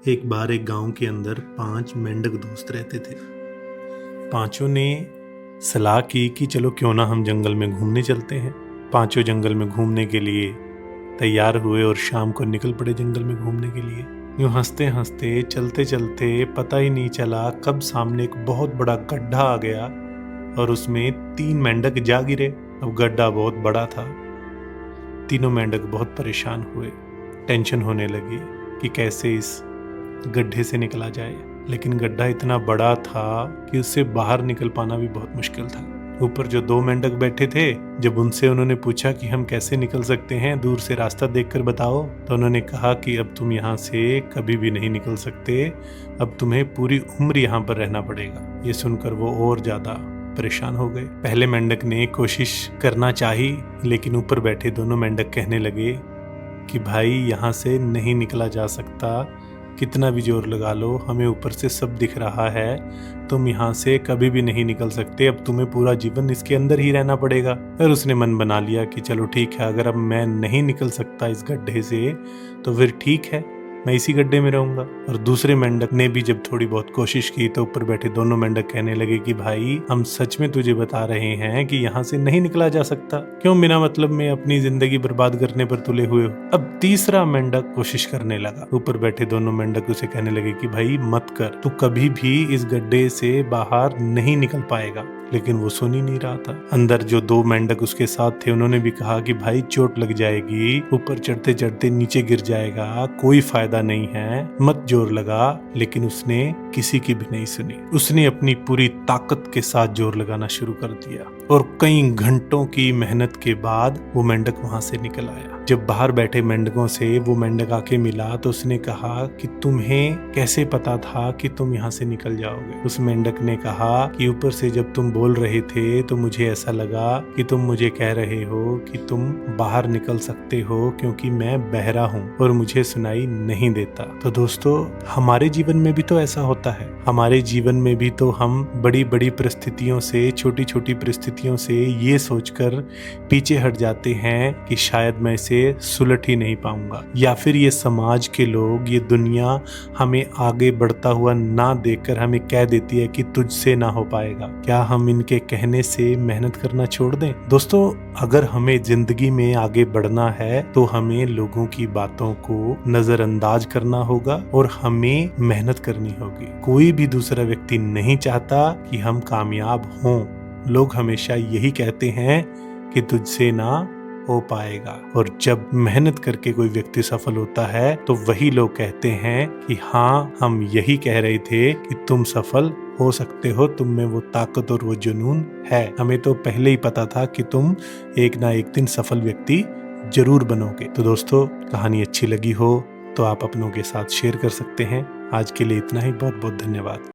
एक बार एक गांव के अंदर 5 मेंढक दोस्त रहते थे। पांचों ने सलाह की कि चलो क्यों ना हम जंगल में घूमने चलते हैं। पांचों जंगल में घूमने के लिए तैयार हुए और शाम को निकल पड़े जंगल में घूमने के लिए। यूं हंसते हंसते चलते चलते पता ही नहीं चला कब सामने एक बहुत बड़ा गड्ढा आ गया और उसमें 3 मेंढक जा गिरे। अब गड्ढा बहुत बड़ा था। तीनों मेंढक बहुत परेशान हुए, टेंशन होने लगी कि कैसे इस गड्ढे से निकला जाए। लेकिन गड्ढा इतना बड़ा था कि उससे बाहर निकल पाना भी बहुत मुश्किल था। ऊपर जो 2 मेंढक बैठे थे, जब उनसे उन्होंने पूछा कि हम कैसे निकल सकते हैं, दूर से रास्ता देखकर बताओ, तो उन्होंने कहा कि अब तुम यहाँ से कभी भी नहीं निकल सकते, अब तुम्हें पूरी उम्र यहाँ पर रहना पड़ेगा। ये सुनकर वो और ज्यादा परेशान हो गए। पहले मेंढक ने कोशिश करना चाही, लेकिन ऊपर बैठे दोनों मेंढक कहने लगे कि भाई यहाँ से नहीं निकला जा सकता, कितना भी जोर लगा लो, हमें ऊपर से सब दिख रहा है, तुम यहाँ से कभी भी नहीं निकल सकते, अब तुम्हें पूरा जीवन इसके अंदर ही रहना पड़ेगा। और उसने मन बना लिया कि चलो ठीक है, अगर अब मैं नहीं निकल सकता इस गड्ढे से तो फिर ठीक है, मैं इसी गड्ढे में रहूंगा। और दूसरे मेंढक ने भी जब थोड़ी बहुत कोशिश की तो ऊपर बैठे दोनों मेंढक कहने लगे कि भाई हम सच में तुझे बता रहे हैं कि यहाँ से नहीं निकला जा सकता, क्यों बिना मतलब में अपनी जिंदगी बर्बाद करने पर तुले हुए हो। अब तीसरा मेंढक कोशिश करने लगा। ऊपर बैठे दोनों मेंढक उसे कहने लगे कि भाई मत कर, तू कभी भी इस गड्ढे से बाहर नहीं निकल पाएगा। लेकिन वो सुन ही नहीं रहा था। अंदर जो 2 मेंढक उसके साथ थे उन्होंने भी कहा कि भाई चोट लग जाएगी, ऊपर चढ़ते चढ़ते नीचे गिर जाएगा, कोई फायदा नहीं है, मत जोर लगा। लेकिन उसने किसी की भी नहीं सुनी। उसने अपनी पूरी ताकत के साथ जोर लगाना शुरू कर दिया और कई घंटों की मेहनत के बाद वो मेंढक वहां से निकल आया। जब बाहर बैठे मेंढकों से वो मेंढक आके मिला तो उसने कहा कि तुम्हें कैसे पता था कि तुम यहाँ से निकल जाओगे। उस मेंढक ने कहा कि ऊपर से जब तुम बोल रहे थे तो मुझे ऐसा लगा कि तुम मुझे कह रहे हो कि तुम बाहर निकल सकते हो, क्योंकि मैं बहरा हूँ और मुझे सुनाई नहीं देता। तो दोस्तों, हमारे जीवन में भी तो ऐसा होता है। हमारे जीवन में भी तो हम बड़ी बड़ी परिस्थितियों से, छोटी छोटी परिस्थितियों से ये सोचकर पीछे हट जाते हैं कि शायद मैं इसे सुलट ही नहीं पाऊंगा, या फिर ये समाज के लोग, ये दुनिया हमें आगे बढ़ता हुआ ना देखकर हमें कह देती है कि तुझसे ना हो पाएगा। क्या हम इनके कहने से मेहनत करना छोड़ दें? दोस्तों, अगर हमें जिंदगी में आगे बढ़ना है तो हमें लोगों की बातों को नजरअंदाज करना होगा और हमें मेहनत करनी होगी। कोई भी दूसरा व्यक्ति नहीं चाहता कि हम कामयाब हों। लोग हमेशा यही कहते हैं कि तुझसे ना हो पाएगा, और जब मेहनत करके कोई व्यक्ति सफल होता है तो वही लोग कहते हैं कि हाँ, हम यही कह रहे थे कि तुम सफल हो सकते हो, तुम में वो ताकत और वो जुनून है। हमें तो पहले ही पता था कि तुम एक ना एक दिन सफल व्यक्ति जरूर बनोगे। तो दोस्तों, कहानी अच्छी लगी हो तो आप अपनों के साथ शेयर कर सकते हैं। आज के लिए इतना ही। बहुत बहुत धन्यवाद।